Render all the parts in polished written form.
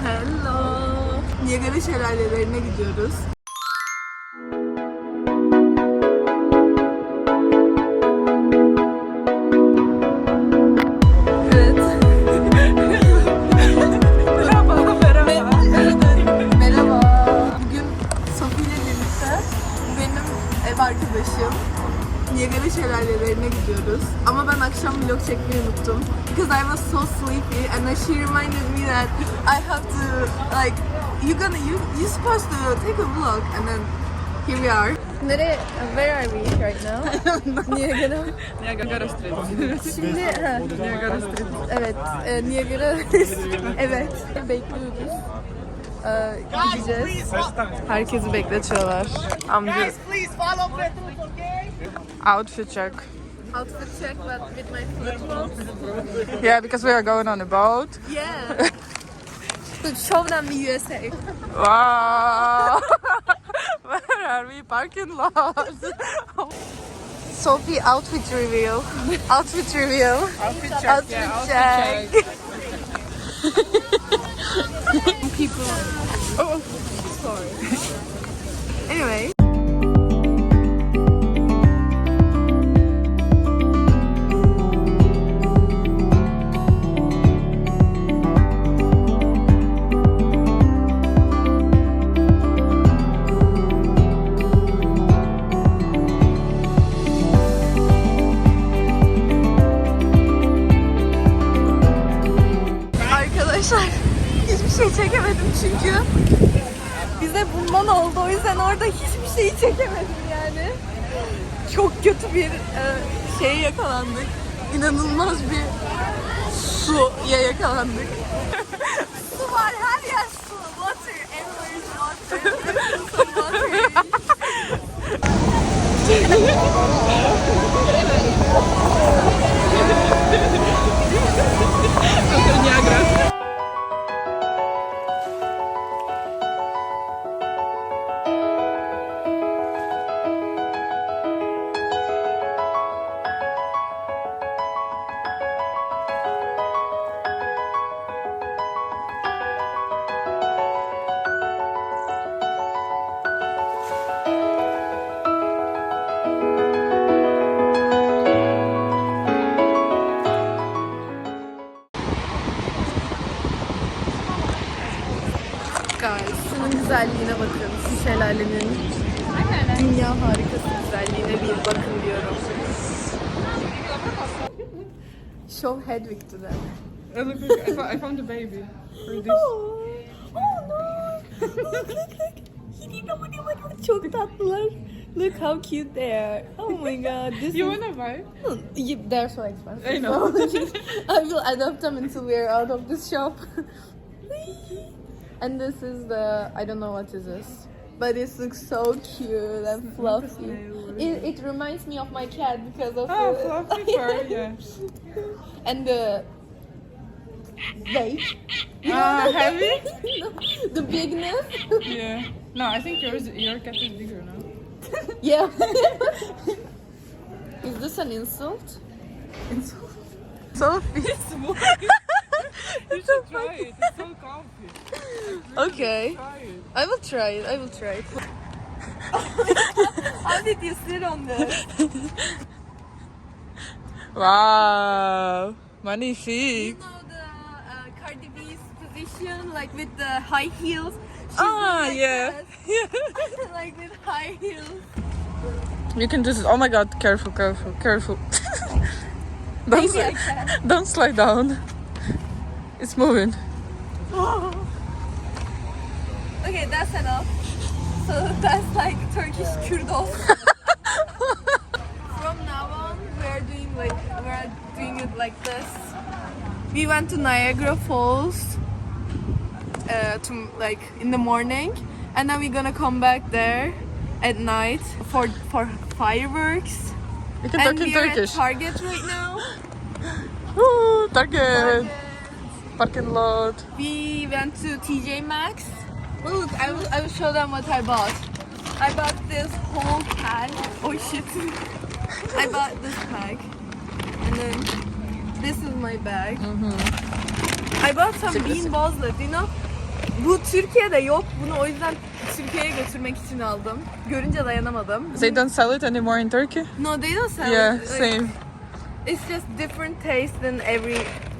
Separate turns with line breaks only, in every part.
Hello. Niagara Şelalelerine gidiyoruz. Evet. Merhaba. Merhaba. Bugün Sophie ile birlikte benim ev arkadaşım Niagara Şelalelerine gidiyoruz. Ama ben akşam vlog çekmeyi unuttum. Because I was so sleepy and then she reminded me that I have to like you're supposed to take a vlog and then here we are. Where are we right now? Niagara Street. Şimdi Niagara Street. Evet, Niagara evet. Bekliyoruz. Gideceğiz. Herkesi bekletiyorlar. Amca. Outfit check. Outfit check, but with my flip-flops.
Yeah, because we are going on a boat.
Yeah. To show them the USA.
Wow! Where are we? Parking lot.
Sophie outfit reveal. Outfit reveal.
Outfit check.
Outfit
Yeah,
check.
outfit check.
People. Oh, sorry. Anyway. Hiçbir şey çekemedim çünkü bize bundan oldu, o yüzden orada hiçbir şeyi çekemedim yani. Çok kötü bir şeye yakalandık. İnanılmaz bir suya yakalandık. Su var, her yer su. Water, everywhere is water.
Niagara.
Şunun güzelliğine bakın. Şu şelalenin dünya harikası güzelliğine bir bakın diyorum. Show Hedwig to them.
Look, I found a baby.
Oh no! Look. Çok tatlılar. Look how cute they are. Oh my god. This
You
is...
wanna buy?
They're so expensive.
I know.
I will adopt them until we're out of this shop. And this is the, I don't know what is this, but it looks so cute and fluffy. It reminds me of my cat because of
fluffy fur, yeah.
And the weight.
Heavy?
No, the bigness.
Yeah. No, I think your cat is bigger now.
Yeah. Is this an insult? Insult? Sophie.
You should try it. It's so comfy.
Okay.
Try it.
I will try it. How did you sit on this?
Wow.
You
Magnifique.
know the Cardi B's position, like with the high heels? She's like
Yeah.
that. Like with high heels.
You can just, oh my god, careful.
Maybe I can.
Don't slide down. It's moving.
Okay, that's enough. So that's like Turkish Kurdos. From now on, we're doing it like this. We went to Niagara Falls in the morning, and then we're gonna come back there at night for fireworks.
You can
And
talk in
we're
Turkish.
at Target right now.
Woo, Target. Parking lot.
We went to TJ Maxx. Look, I will show them what I bought. I bought this whole pack. Oh shit. I bought this pack. And then this is my bag. I bought some bean balls left, you know? Bu Türkiye'de yok. Bunu o yüzden Türkiye'ye götürmek için aldım. Görünce dayanamadım.
They don't sell it anymore in Turkey?
No, they don't sell
Yeah,
it. Like,
same.
it's just different taste in every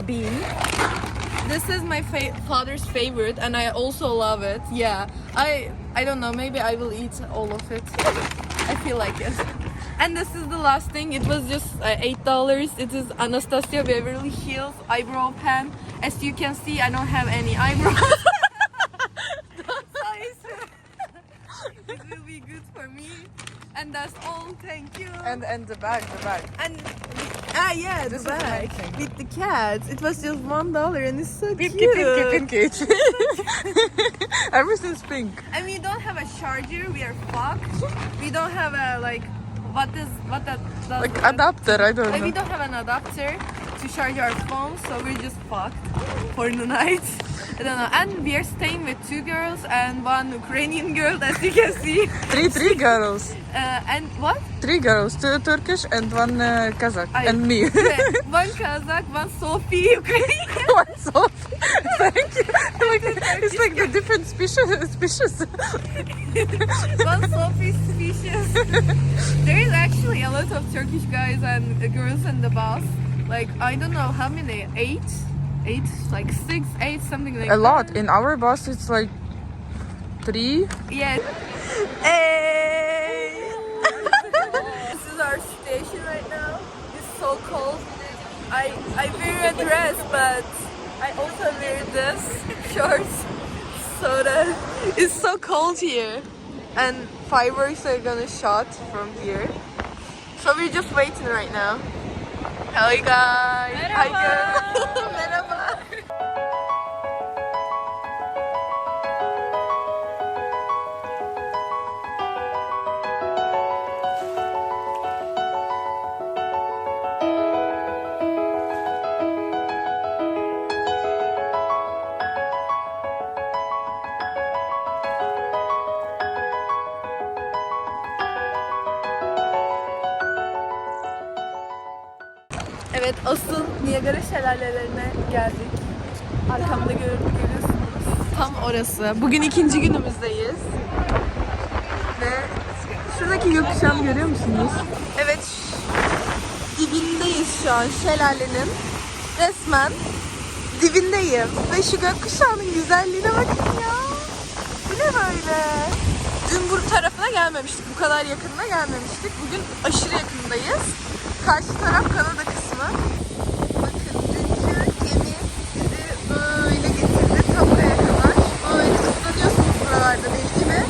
bean. This is my father's favorite, and I also love it. Yeah, I don't know. Maybe I will eat all of it. I feel like it. And this is the last thing. It was just $8. It is Anastasia Beverly Hills eyebrow pen. As you can see, I don't have any eyebrows. It will be good for me. And that's all. Thank you.
And the bag.
And yeah,
This
the
is
bag
amazing.
with the cats. It was just $1 and it's so
Pinky,
cute.
pinky. Everything's pink.
And we don't have a charger. We are fucked. We don't have a what that does.
Like adapter, I don't
Like, we
know.
don't have an adapter to charge our phones, so we're just fucked for the night. I don't know. And we are staying with 2 girls and 1 Ukrainian girl, as you can see.
Three girls.
And what?
3 girls, 2 Turkish and 1 Kazakh. And me.
1 Kazakh, 1 Sophie, Ukrainian.
One Sophie. Thank you. It's like the different species.
1 Sophie species. There is actually a lot of Turkish guys and girls in the bus. Like, I don't know how many, 8? 8? Like 6, 8, something like
A
that.
lot. In our bus it's like 3.
Yes. Hey! This is our station right now. It's so cold. I wear a dress, but I also wear this shorts so that it's so cold here. And fireworks are gonna shot from here. So we're just waiting right now. Hi guys. Merhaba. Hi girls. Merhaba. Evet, asıl Niagara Şelalelerine geldik. Arkamda görüyorsunuz. Tam orası. Bugün 2. günümüzdeyiz. Ve şuradaki gökkuşağını görüyor musunuz? Evet, dibindeyiz şu an şelalenin. Resmen dibindeyim. Ve şu gökkuşağının güzelliğine bakın ya. Bu ne böyle? Dün bu tarafına gelmemiştik. Bu kadar yakınına gelmemiştik. Bugün aşırı yakındayız. Karşı taraf Kanada kısmı. Bakın dünkü gemi bizi böyle getirdi tam buraya kadar. Böyle ıslanıyorsunuz buralarda deli gibi.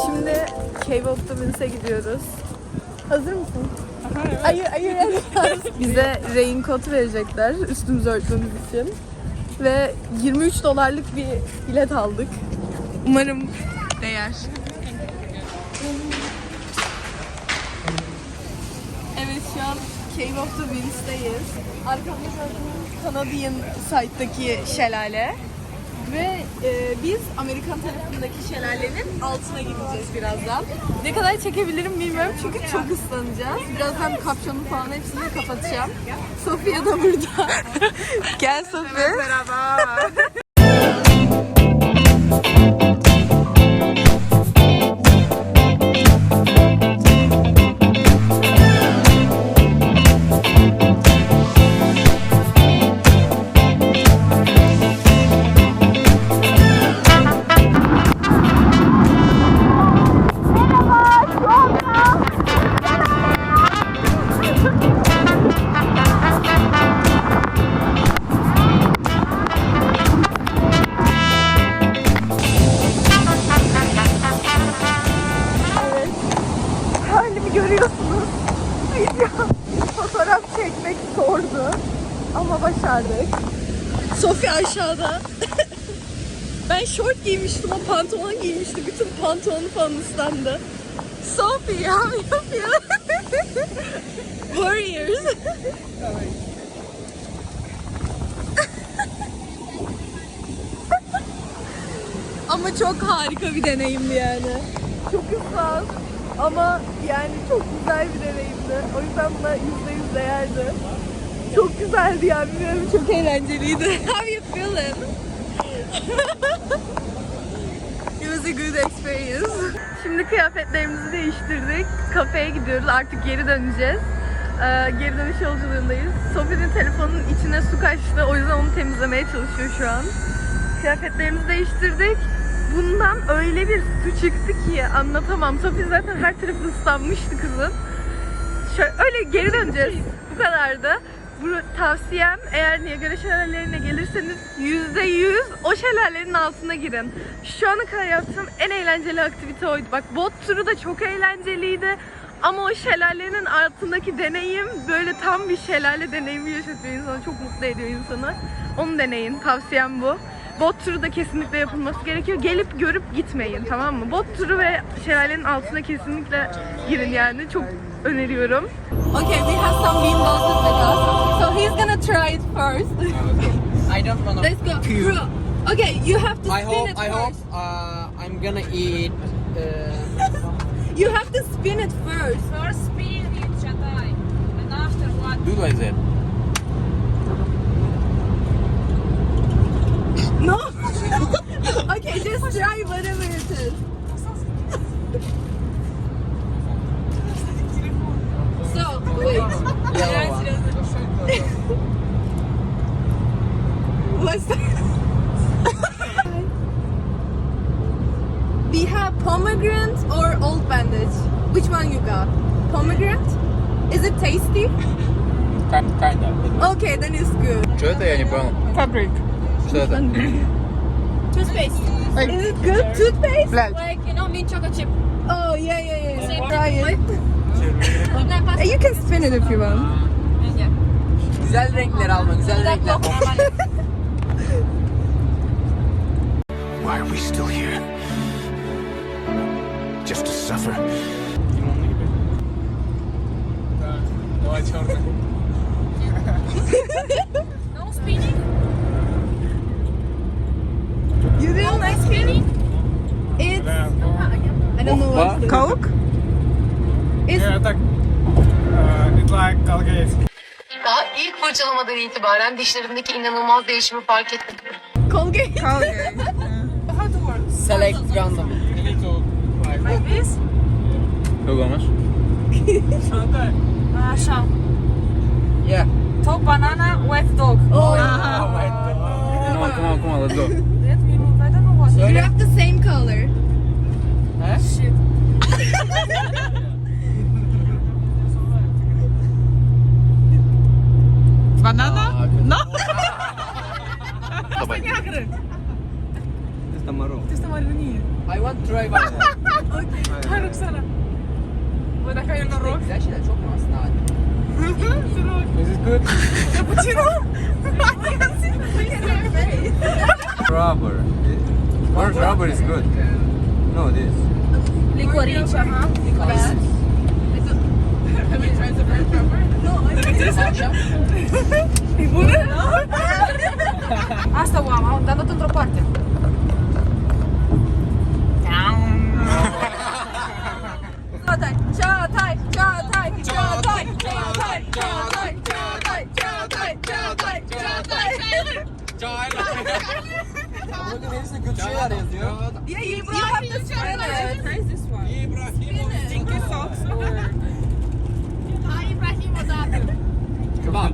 Şimdi Cave of the Winds'e gidiyoruz. Hazır mısın? Hayır. Bize raincoat verecekler üstümüzü örtmemiz için. Ve $23 bir bilet aldık. Umarım değer. Evet, şu an Cave of the Winds'teyiz. Arkamda gördüğünüz Canadian site'daki şelale. Ve biz Amerikan tarafındaki şelalenin altına gideceğiz birazdan. Ne kadar çekebilirim bilmiyorum çünkü çok ıslanacağız. Birazdan kapşonu falan hepsini kapatacağım. Sofia da burada. Gel Sofia.
Merhaba.
Görüyorsunuz. Fotoğraf çekmek zordu. Ama başardık. Sofya aşağıda. Ben şort giymiştim, o pantolon giymişti. Bütün pantolonu falan ıslandı. Sofya yapıyor. Warriors. Ama çok harika bir deneyimdi yani. Çok ıslak. Ama yani çok güzel bir deneyimdi. O yüzden buna %100 değerdi. Çok güzeldi ya, bilmiyorum, çok eğlenceliydi. How you feeling? It was a good experience. Şimdi kıyafetlerimizi değiştirdik. Kafeye gidiyoruz. Artık geri döneceğiz. Geri dönüş yolculuğundayız. Sophie'nin telefonunun içine su kaçtı. O yüzden onu temizlemeye çalışıyor şu an. Kıyafetlerimizi değiştirdik. Bundan öyle bir su çıktı ki anlatamam. Sophie zaten her tarafı ıslanmıştı kızın. Şöyle, öyle geri döneceğiz. Bu kadardı. Bu tavsiyem, eğer Niagara Şelalelerine gelirseniz %100 o şelalenin altına girin. Şu ana kadar yaptığım en eğlenceli aktivite oydu. Bak, bot turu da çok eğlenceliydi. Ama o şelalenin altındaki deneyim böyle tam bir şelale deneyimi yaşatıyor insanı. Çok mutlu ediyor insanı. Onu deneyin. Tavsiyem bu. Bot turu da kesinlikle yapılması gerekiyor. Gelip görüp gitmeyin, tamam mı? Bot turu ve şelalenin altına kesinlikle girin yani. Çok öneriyorum. Okay, we have some bean balls with us. So he's gonna try it first.
I don't wanna.
Let's go. Bro. Okay, you have to spin it
I
first.
hope I'm gonna eat.
You have to spin it first.
First spin it, Shatai, and after what?
Do like that.
No. Okay, just try whatever it is. So, wait.
Yellow one.
What's that? We have pomegranate or old bandage. Which one you got? Pomegranate? Is it tasty?
Kind of.
Okay, then it's good.
Что это, я не понял?
Fabric.
Что это?
Toothpaste.
Is it good? Toothpaste?
Like, you know, mint chocolate chip.
Oh, yeah. Try it.
Wouldn't I pass?
You can spin it if you want.
Yeah.
Güzel renkler alma, güzel renkler.
Why are we still here? Just to suffer?
No spinning?
You didn't like spinning? It's... I don't know what's the...
Coke?
It's...
It's like Colgate.
Daha ilk fırçalamadan itibaren dişlerimdeki inanılmaz değişimi fark ettim.
Colgate.
Colgate.
Select random.
Like this?
Çok olmuş.
Shell.
Yeah.
Top banana, wet dog.
Oh.
Come on, let's go.
Let me move. I don't know what.
You have the same color.
Shit.
Banana? No.
I want to try one.
Haruk sana. Bu da kayın rock.
Güzel şeyler çok mu aslında? Is it good? Rubber. Where's rubber is good? No, this.
Licorice, aha. Asta o am dat într-o parte.
Bunun hepsinde kötü şeyler yazıyor.
Yeah, you have to spin it.
Try this one. Stinky socks or...
Come on.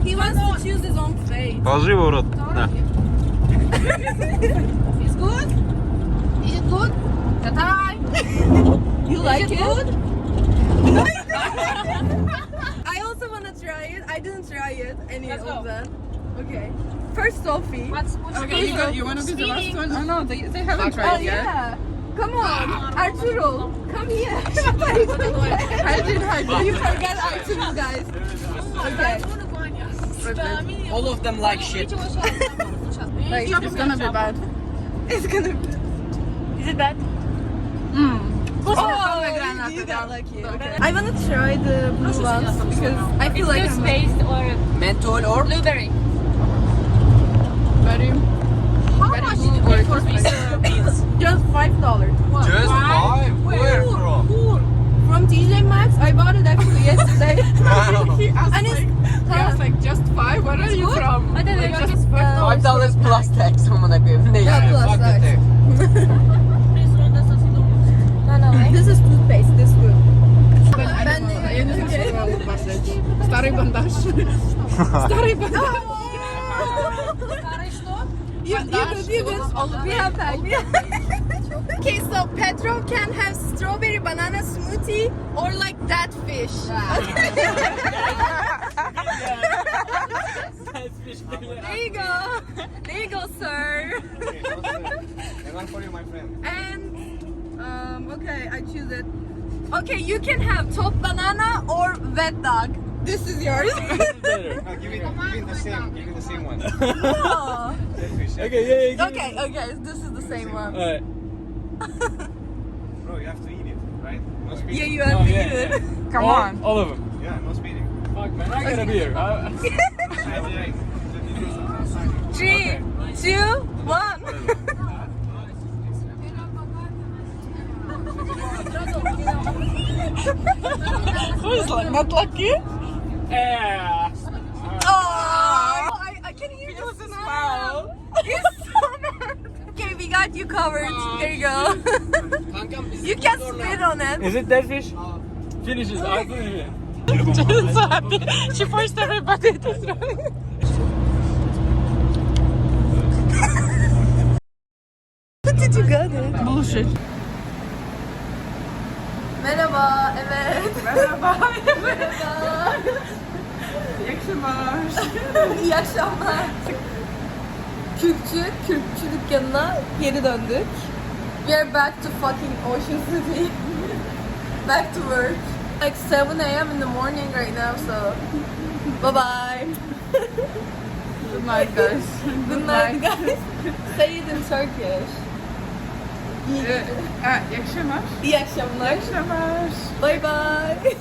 He wants to choose his own fate.
Положи его в рот. Да.
It's good? Is it good? Shatai.
You like
it
it?
good?
I also want to try it. I didn't try it any
Let's
of
go.
them. Okay. First, Sophie.
What's
Okay, you want to be the last one? Oh no, they haven't tried
Oh
it yet.
yeah. Come on, Arturo. Come here. You forget Arturo, guys. Okay.
All of them like shit.
Like, it's gonna be bad.
It's gonna be...
Is it bad?
Oh, you got lucky. Okay. I want to try the blue ones because I feel like I'm...
Toothpaste or
Menthol or
blueberry.
Very.
much did you pay for these beans?
Just $5.
Just five? Where from?
From TJ Maxx, I bought it actually yesterday.
He asked,
And it's-
he asked like just five. Where are you from?
I didn't
Like,
just
just
$5 plus tax amına koyayım. Neyse.
Yeah, plus
Fuck the
tax.
tax.
This is toothpaste, this good. Ben de
Старый бандаж. Старый бандаж.
You good. We have pack. Okay, so Petro can have strawberry banana smoothie or like that fish. There you go. There you go, sir.
And one for you, my friend.
And okay, I choose it. Okay, you can have top banana or wet dog. This is yours.
No, give it the same. Give it the same one.
Oh.
That fish.
Okay, yeah.
Okay, this is the same one.
Alright.
Bro, you have to eat it, right? No speeding.
Yeah, you have to eat it.
Come on.
All of them.
Yeah, no speeding.
Fuck, man, I gotta be here.
Yeah.
3, 2, 1.
Who's like not lucky?
Yeah.
Oh, I can hear the smell. It's summer. Okay, we got you covered. There you go. You can spit on it.
Is it that fish? Finish it. I'll finish it.
She's so happy. She forced everybody to throw it.
Did you get it?
Bullshit.
Merhaba, evet.
Merhaba.
Merhaba.
İyi akşamlar.
İyi akşamlar. Kürkçü dükkanına geri döndük. We are back to fucking Ocean City. Back to work. Like 7 a.m. in the morning right now, so bye bye.
Good night guys.
Good night, guys. Say it in Turkish.
İyi akşamlar.
İyi akşamlar.
İyi akşamlar.
Bye bye.